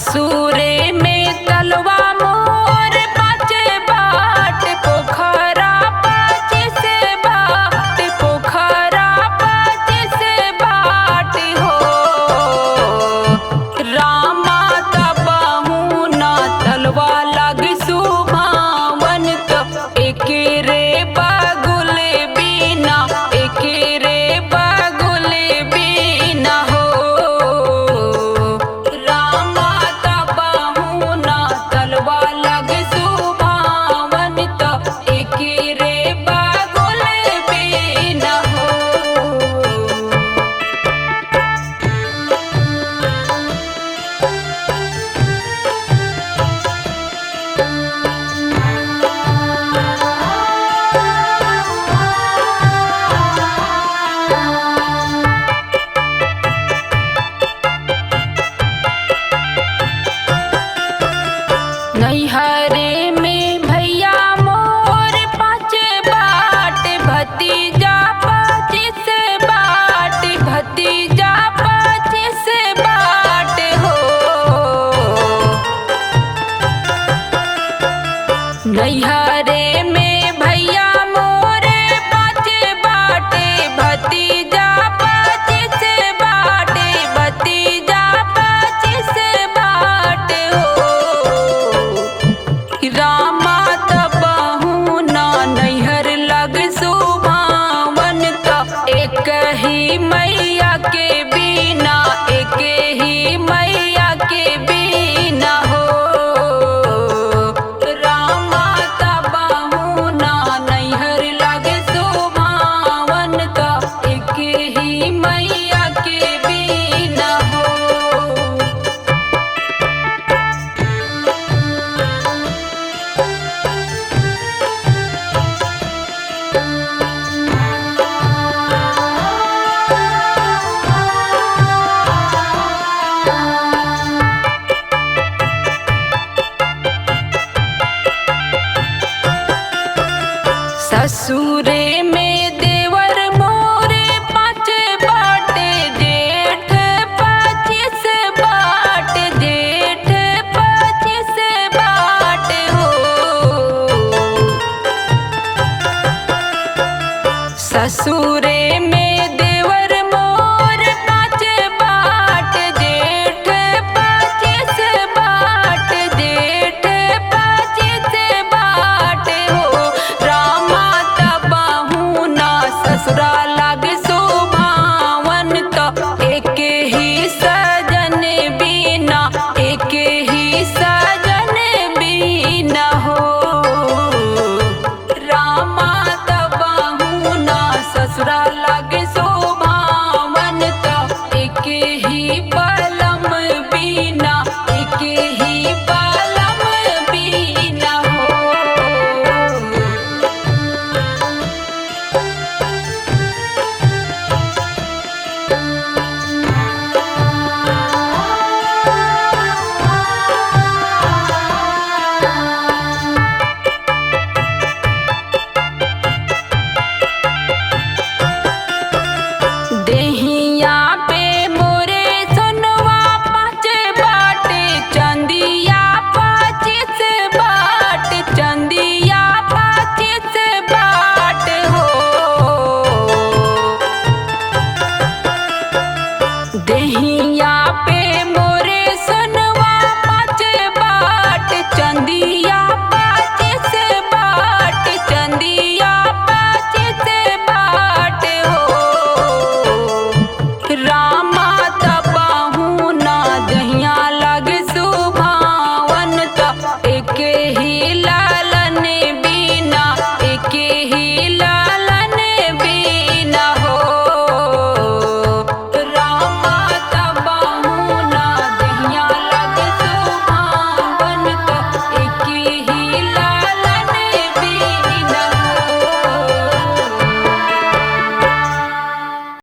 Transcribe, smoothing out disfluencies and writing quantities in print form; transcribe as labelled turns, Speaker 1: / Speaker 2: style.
Speaker 1: ससुरे में तलवा मोर पाचे बाट पोखरा पाचे से बाट पोखरा पाचे से बाट हो रामा तबहू ना तलवा लग सुभावन त एके रे बगुल बीना एके रे बगुल बीना हो रामा तबहू ना तलवा लग सुभावन त एके रे बगुल बीना हो। नैहरे में भैया मोर पाचे बाट भतीजा पच्चीस बाट भतीजा पच्चीस बाट हो नैहरे में भैया मोर पाचे बाट भतीजा पच्चीस बाट भतीजा पच्चीस बाट हो रामा तबहू ना नैहर लग सुभावन त एक ही मैया के बिना एक ही मैया के बिना हो रामा तबहू ना नैहर लग सुभावन त एक ही मैया के बिना हो। ससुरे में देवर मोरे पाँच बाट जेठ पच्चीस बाट जेठ पच्चीस बाट हो ससुरे